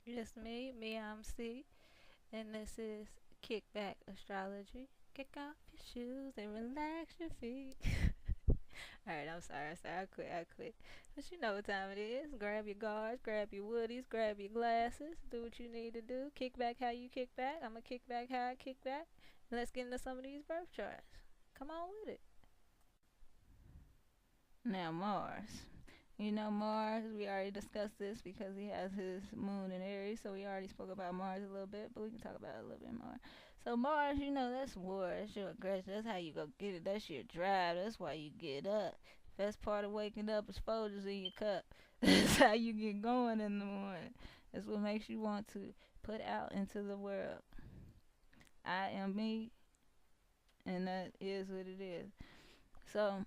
It's me, I'm C, and this is Kickback Astrology. Kick off your shoes and relax your feet. Alright, I'm sorry, I quit. But you know what time it is. Grab your guards, grab your woodies, grab your glasses, do what you need to do. Kick back how you kick back. I'ma kick back how I kick back. And let's get into some of these birth charts. Come on with it. Now, Mars. You know Mars, we already discussed this because he has his moon in Aries, so we already spoke about Mars a little bit, but we can talk about it a little bit more. So Mars, that's war, that's your aggression, that's how you go get it, that's your drive, that's why you get up. Best part of waking up is Folgers in your cup. That's how you get going in the morning. That's what makes you want to put out into the world. I am me, and that is what it is. So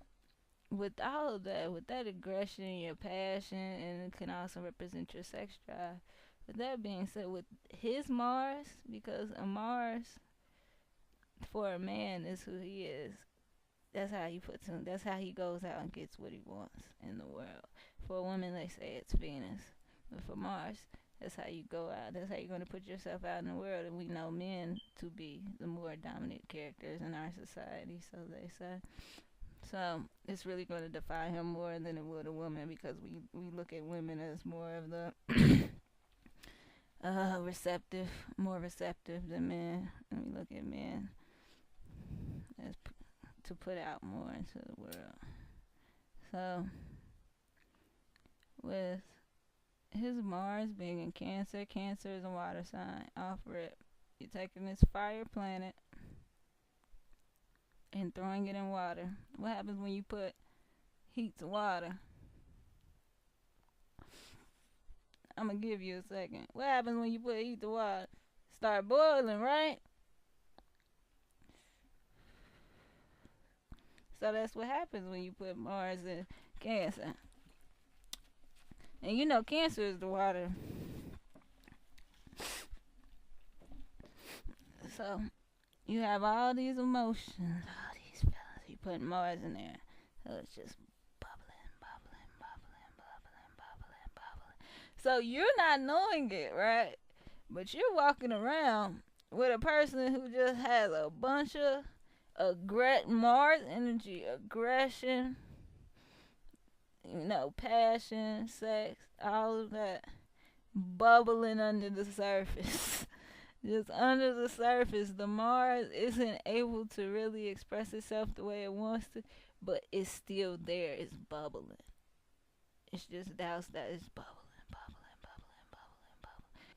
with all of that, with that aggression, your passion, and it can also represent your sex drive. With that being said, with his Mars, because a Mars for a man is who he is. That's how he puts him. That's how he goes out and gets what he wants in the world. For a woman, they say it's Venus, but for Mars, that's how you go out. That's how you're going to put yourself out in the world. And we know men to be the more dominant characters in our society, so they say. So it's really going to define him more than it would a woman because we look at women as more of the receptive, more receptive than men, and we look at men as to put out more into the world. So with his Mars being in Cancer, Cancer is a water sign. Off rip, you're taking this fire planet and throwing it in water. What happens when you put heat to water? I'm gonna give you a second. What happens when you put heat to water? Start boiling, right? So that's what happens when you put Mars in Cancer. And you know Cancer is the water. So you have all these emotions, all these feelings. You put Mars in there. So it's just bubbling, bubbling, bubbling, bubbling, bubbling, bubbling. So you're not knowing it, right? But you're walking around with a person who just has a bunch of Mars energy, aggression, passion, sex, all of that bubbling under the surface. Just under the surface, the Mars isn't able to really express itself the way it wants to, but it's still there. It's bubbling. It's just doused that it's bubbling, bubbling, bubbling, bubbling, bubbling.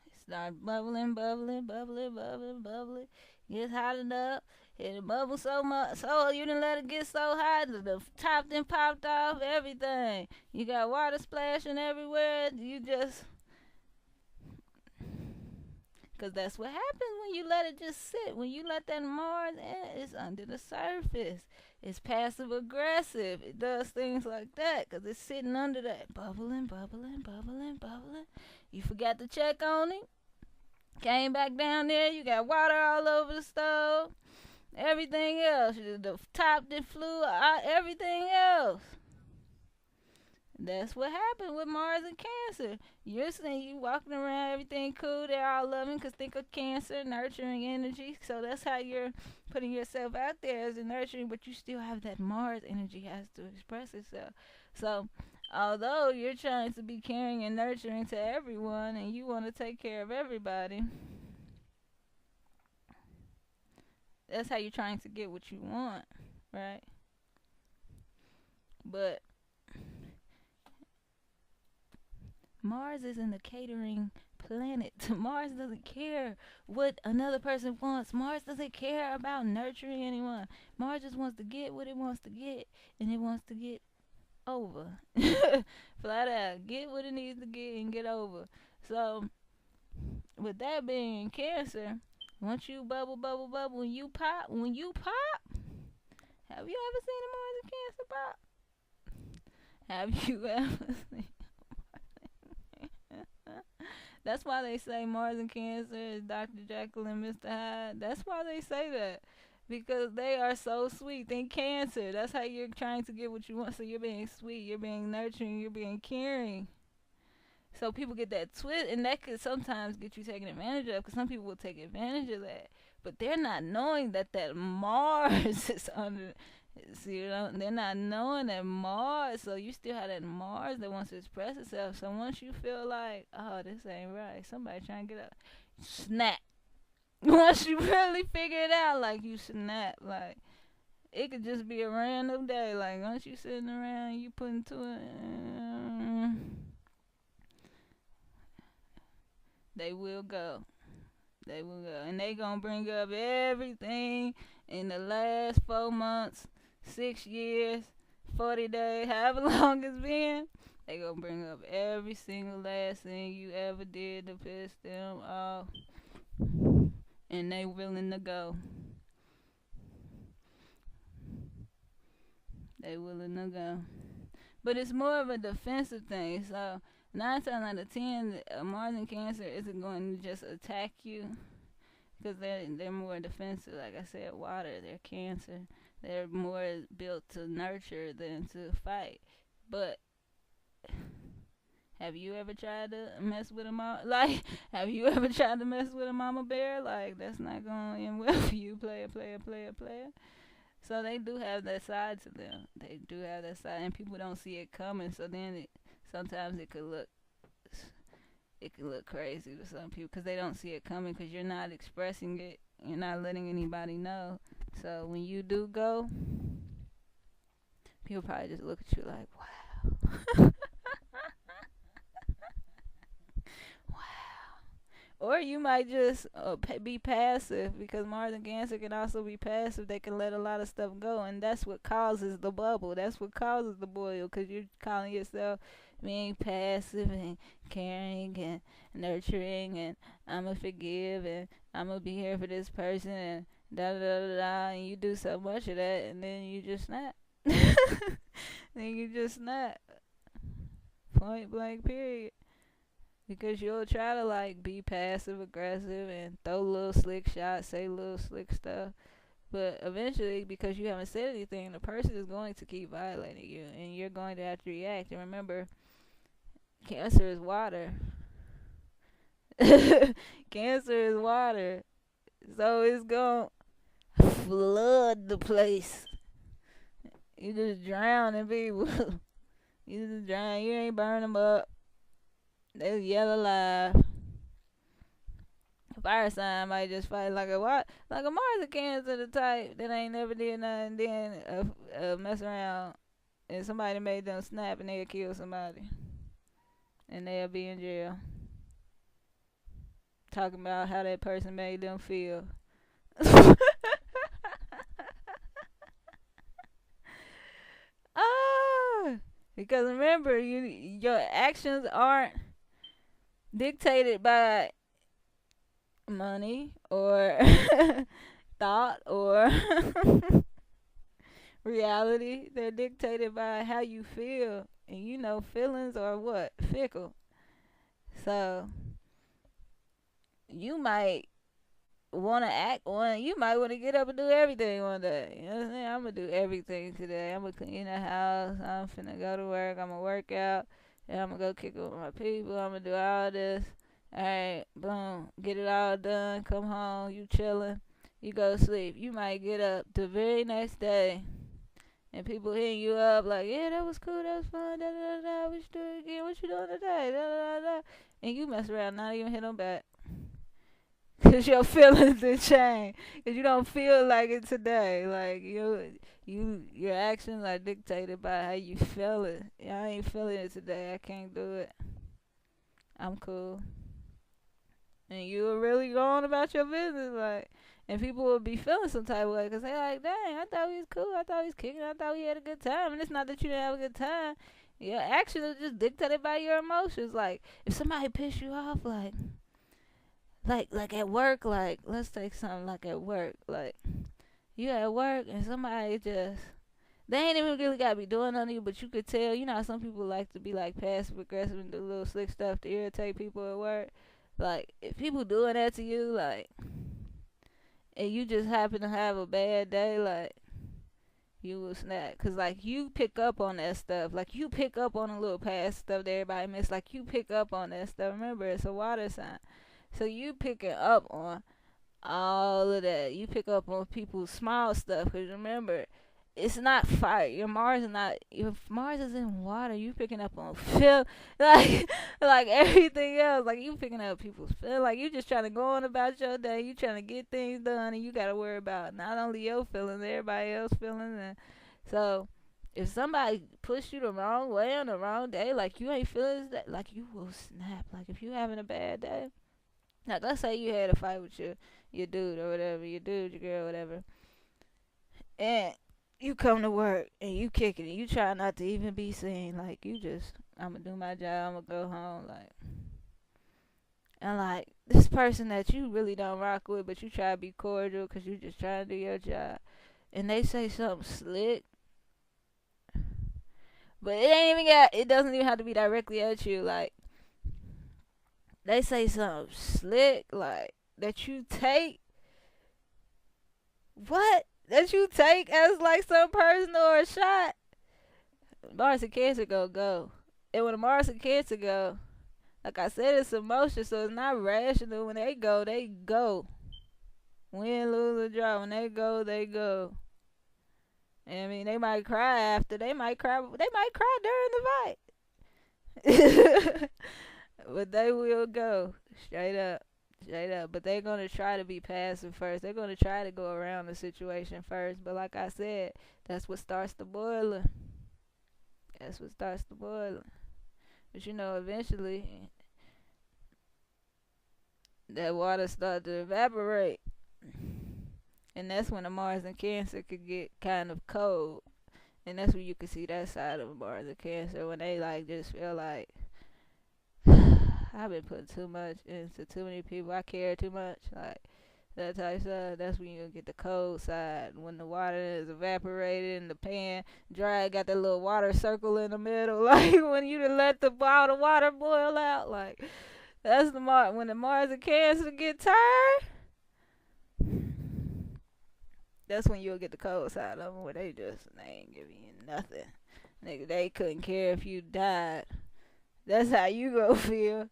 It starts bubbling, bubbling, bubbling, bubbling, bubbling. Gets hot enough. It bubbles so much, so you didn't let it get so hot that the top then popped off. Everything. You got water splashing everywhere. You just because that's what happens when you let it just sit. When you let that Mars in, it's under the surface. It's passive aggressive. It does things like that because it's sitting under that. Bubbling, bubbling, bubbling, bubbling. You forgot to check on it. Came back down there. You got water all over the stove. Everything else. The top that flew out. Everything else. That's what happened with Mars and Cancer. You're saying you walking around, everything cool, they're all loving, because think of Cancer, nurturing energy. So that's how you're putting yourself out there as a nurturing, but you still have that Mars energy has to express itself. So although you're trying to be caring and nurturing to everyone and you want to take care of everybody, that's how you're trying to get what you want, right? But Mars isn't a catering planet. Mars doesn't care what another person wants. Mars doesn't care about nurturing anyone. Mars just wants to get what it wants to get, and it wants to get over. Flat out. Get what it needs to get and get over. So, with that being Cancer, once you bubble, bubble, bubble, when you pop, have you ever seen a Mars and Cancer pop? Have you ever seen? That's why they say Mars and Cancer is Dr. Jekyll and Mr. Hyde. That's why they say that. Because they are so sweet. Think Cancer. That's how you're trying to get what you want. So you're being sweet. You're being nurturing. You're being caring. So people get that twist, and that could sometimes get you taken advantage of, because some people will take advantage of that, but they're not knowing that Mars is under. See, they're not knowing that Mars. So you still have that Mars that wants to express itself. So once you feel like, oh, this ain't right, somebody trying to get up, snap. Once you really figure it out, like, you snap. Like, it could just be a random day. Like, once you sitting around, you putting to it. They will go. They will go. And they gonna bring up everything in the last 4 months, 6 years, 40 days, however long it's been. They gonna bring up every single last thing you ever did to piss them off. And they willing to go. They willing to go. But it's more of a defensive thing. So 9 times out of 10, Mars in Cancer isn't going to just attack you, because they're more defensive. Like I said, water, they're Cancer. They're more built to nurture than to fight. But have you ever tried to mess with a mama? Like, have you ever tried to mess with a mama bear? Like, that's not going to end well for you, player. So they do have that side to them. They do have that side, and people don't see it coming. So then sometimes it could look crazy to some people, because they don't see it coming, because you're not expressing it. You're not letting anybody know. So when you do go, people probably just look at you like, wow. Or you might just be passive, because Mars and Cancer can also be passive. They can let a lot of stuff go, and that's what causes the bubble. That's what causes the boil, because you're calling yourself being passive and caring and nurturing, and I'm going to forgive, and I'm going to be here for this person, and da-da-da-da-da, and you do so much of that, and then you just snap. Then you just snap. Point blank, period. Because you'll try to, like, be passive aggressive and throw little slick shots, say little slick stuff. But eventually, because you haven't said anything, the person is going to keep violating you, and you're going to have to react. And remember, Cancer is water. Cancer is water. So it's going to flood the place. You just drowning people. You just drown. You ain't burn them up. They yell alive. Fire sign might just fight like a Mars and Cancer, the type that ain't never did nothing, then mess around and somebody made them snap and they'll kill somebody, and they'll be in jail. Talking about how that person made them feel. Because remember, your actions aren't dictated by money or thought or reality. They're dictated by how you feel, and feelings are what? Fickle. So you might want to act one. You might want to get up and do everything one day. You know what I'm saying? I'm going to do everything today. I'm going to clean the house. I'm finna go to work. I'm going to work out. And I'm going to go kick it with my people. I'm going to do all this. Alright, boom. Get it all done. Come home. You chilling. You go to sleep. You might get up the very next day, and people hitting you up like, yeah, that was cool. That was fun. Da, da, da, da. We should do it again. What you doing today? Da, da, da, da. And you mess around, not even hit them back. Because your feelings did change. Because you don't feel like it today. Like, your actions are dictated by how you feel it. I ain't feeling it today. I can't do it. I'm cool. And you were really going about your business. Like, and people will be feeling some type of way. Because they're like, dang, I thought he was cool. I thought he was kicking. I thought we had a good time. And it's not that you didn't have a good time. Your actions are just dictated by your emotions. Like, if somebody pissed you off, like at work, like, let's take something like at work. Like, you at work and somebody just, they ain't even really got to be doing nothing to you, but you could tell, how some people like to be like passive aggressive and do little slick stuff to irritate people at work. Like, if people doing that to you, like, and you just happen to have a bad day, like, you will snap. Cause like you pick up on that stuff. Like you pick up on a little past stuff that everybody miss. Like you pick up on that stuff. Remember, it's a water sign, so you picking up on all of that. You pick up on people's small stuff. Cause remember, it's not fire. Your Mars is not. If Mars is in water, you picking up on feel like like everything else. Like you picking up people's feel. Like you just trying to go on about your day. You trying to get things done, and you got to worry about not only your feelings, everybody else feelings. And so, if somebody pushed you the wrong way on the wrong day, like you ain't feeling that, like you will snap. Like if you having a bad day, like let's say you had a fight with your dude or whatever, your dude, your girl, whatever, and you come to work and you kicking it. You try not to even be seen. Like you just, I'm gonna do my job. I'm gonna go home. Like and like this person that you really don't rock with, but you try to be cordial because you just trying to do your job, and they say something slick, but it ain't even got. It doesn't even have to be directly at you. Like they say something slick, like that you take. What? That you take as like some personal or a shot. Mars and Cancer go. And when the Mars and Cancer go, like I said, it's emotion, so it's not rational. When they go, they go. Win, lose, or draw. When they go, they go. And I mean, they might cry after. They might cry during the fight. But they will go. Straight up. But they're gonna try to be passive first. They're gonna try to go around the situation first. But like I said, that's what starts the boiling. But you know, eventually, that water starts to evaporate, and that's when the Mars and Cancer could get kind of cold, and that's when you can see that side of Mars and Cancer when they like just feel like I've been putting too much into too many people. I care too much. Like that type of stuff. That's when you get the cold side. When the water is evaporated and the pan dry, got that little water circle in the middle. Like when you done let the water boil out. Like that's the when the Mars and Cancer get tired. That's when you'll get the cold side of them, where they ain't giving you nothing. Nigga, they couldn't care if you died. That's how you go feel.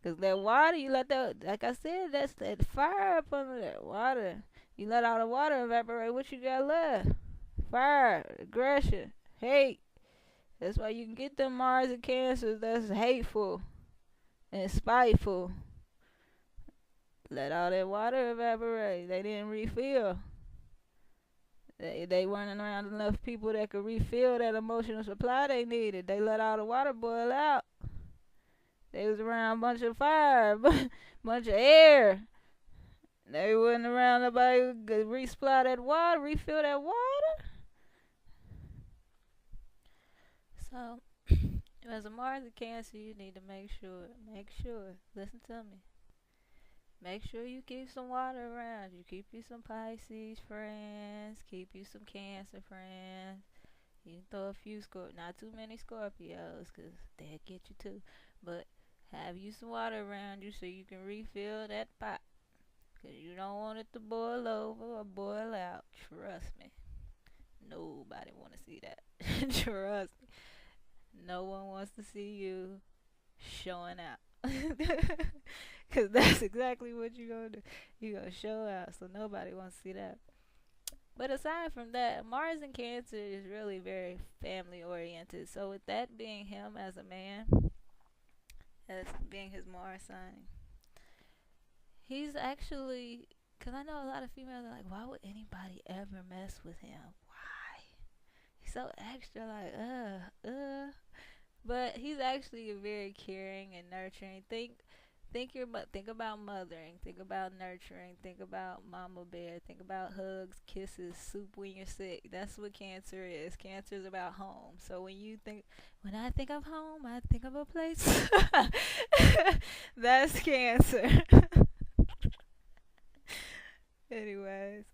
Cause that water, you let that, like I said, that's that fire up under that water. You let all the water evaporate, what you got left? Fire, aggression, hate. That's why you can get them Mars and Cancers that's hateful and spiteful. Let all that water evaporate. They didn't refill. They weren't around enough people that could refill that emotional supply they needed. They let all the water boil out. They was around a bunch of fire, bunch of air. They wasn't around nobody who could resupply that water, refill that water. So, as a Mars and Cancer, you need to make sure, listen to me. Make sure you keep some water around. You keep you some Pisces friends, keep you some Cancer friends. You can throw a few not too many Scorpios, cause they'll get you too. But have you some water around you so you can refill that pot. Cause you don't want it to boil over or boil out. Trust me. Nobody want to see that. Trust me. No one wants to see you showing out. Cause that's exactly what you gonna do. You gonna show out. So nobody wants to see that. But aside from that, Mars in Cancer is really very family oriented. So with that being him as a man, as being his Mars sign, he's actually, because I know a lot of females are like, why would anybody ever mess with him? Why? He's so extra, like, But he's actually very caring and nurturing. Think about mothering, think about nurturing, think about mama bear, think about hugs, kisses, soup when you're sick. That's what Cancer is. Cancer is about home. So when I think of home, I think of a place. That's Cancer. Anyways,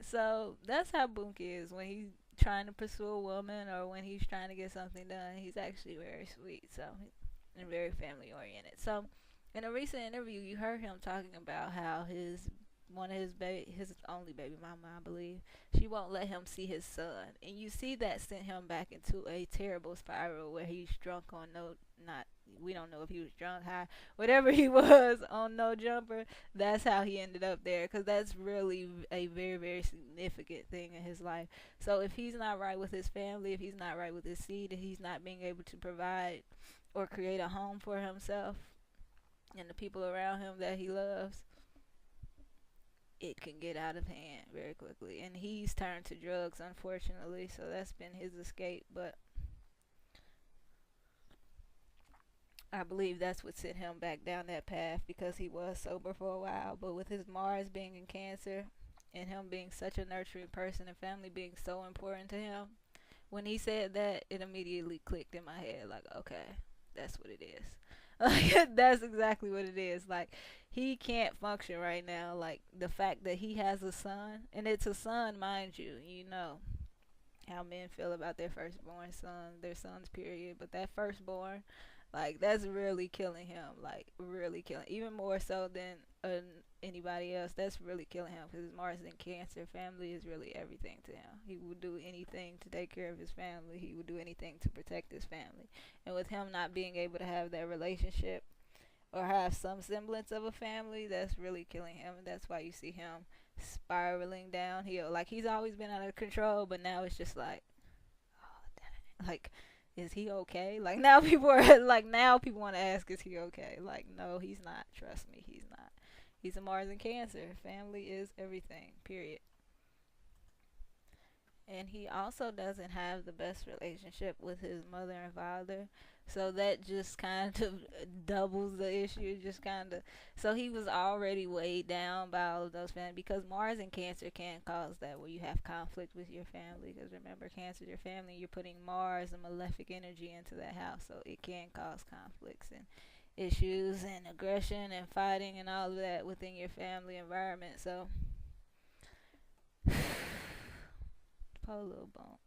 so that's how Boonk is when he's trying to pursue a woman or when he's trying to get something done. He's actually very sweet, and very family oriented. So in a recent interview, you heard him talking about how his one of his only baby mama, I believe. She won't let him see his son, and you see that sent him back into a terrible spiral where he's drunk on no, not, we don't know if he was drunk, high, whatever he was on no jumper. That's how he ended up there, because that's really a very, very significant thing in his life. So if he's not right with his family, if he's not right with his seed, if he's not being able to provide or create a home for himself and the people around him that he loves, it can get out of hand very quickly. And he's turned to drugs, unfortunately, so that's been his escape. But I believe that's what sent him back down that path, because he was sober for a while. But with his Mars being in Cancer and him being such a nurturing person and family being so important to him, when he said that, it immediately clicked in my head, like, okay, that's what it is. Like, that's exactly what it is. Like, he can't function right now. Like, the fact that he has a son, and it's a son, mind you, you know how men feel about their firstborn son, their sons, period. But that firstborn, like, that's really killing him. Like, really killing, even more so than anybody else. That's really killing him, because his Mars in Cancer. Family is really everything to him. He would do anything to take care of his family. He would do anything to protect his family. And with him not being able to have that relationship or have some semblance of a family, that's really killing him. And that's why you see him spiraling downhill. Like, he's always been out of control, but now it's just like, oh, dang. Like, is he okay? Like, now people are like, now people want to ask, is he okay? Like, no, he's not. Trust me, he's not. He's a Mars in Cancer. Family is everything, period. And he also doesn't have the best relationship with his mother and father. So that just kind of doubles the issue. Just kind of. So he was already weighed down by all of those family, because Mars in Cancer can cause that, where you have conflict with your family. Because remember, Cancer is your family. You're putting Mars and malefic energy into that house. So it can cause conflicts and issues and aggression and fighting and all of that within your family environment. So poor little Boonk.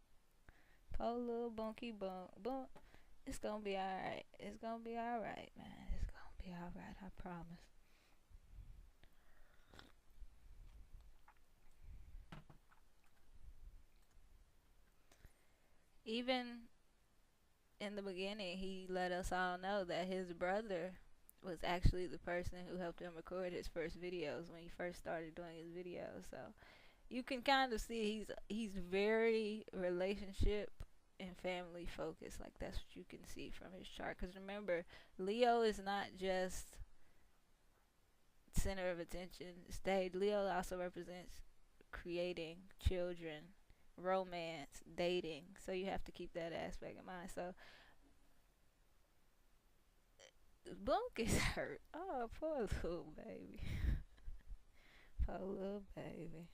Poor little Boonky Boonk. It's gonna be alright. It's gonna be alright, man. It's gonna be alright, I promise. Even in the beginning, he let us all know that his brother was actually the person who helped him record his first videos when he first started doing his videos. So you can kind of see he's very relationship and family focused. Like, that's what you can see from his chart. Because remember, Leo is not just center of attention. Leo also represents creating children, romance, dating. So you have to keep that aspect in mind. So Boonk is hurt. Oh, poor little baby. Poor little baby.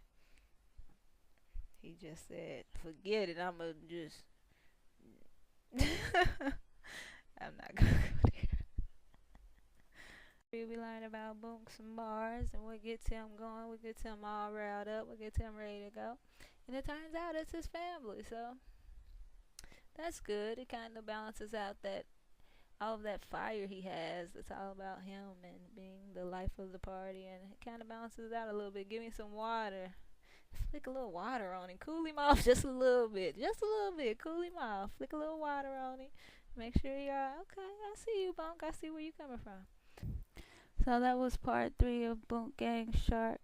He just said, forget it, I'ma just I'm not gonna go there. We learn about Boonks and Mars and what gets him going, what gets him all riled up, what gets him ready to go. And it turns out it's his family, so that's good. It kind of balances out that all of that fire he has. It's all about him and being the life of the party, and it kind of balances it out a little bit. Give me some water. Flick a little water on him. Cool him off just a little bit. Just a little bit. Cool him off. Flick a little water on him. Make sure you're okay. I see you, Boonk. I see where you're coming from. So that was part 3 of Boonk Gang's chart.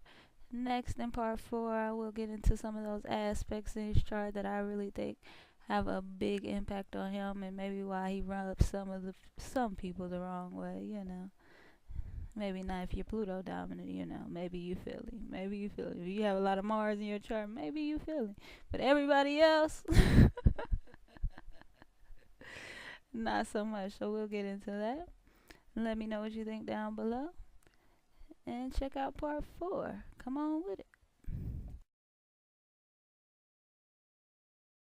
Next, in part 4, I will get into some of those aspects in his chart that I really think have a big impact on him, and maybe why he rubs some people the wrong way, you know. Maybe not if you're Pluto dominant, you know. Maybe you feel him. Maybe you feel him. If you have a lot of Mars in your chart, maybe you feel him. But everybody else, not so much. So we'll get into that. Let me know what you think down below. And check out part 4. Come on with it.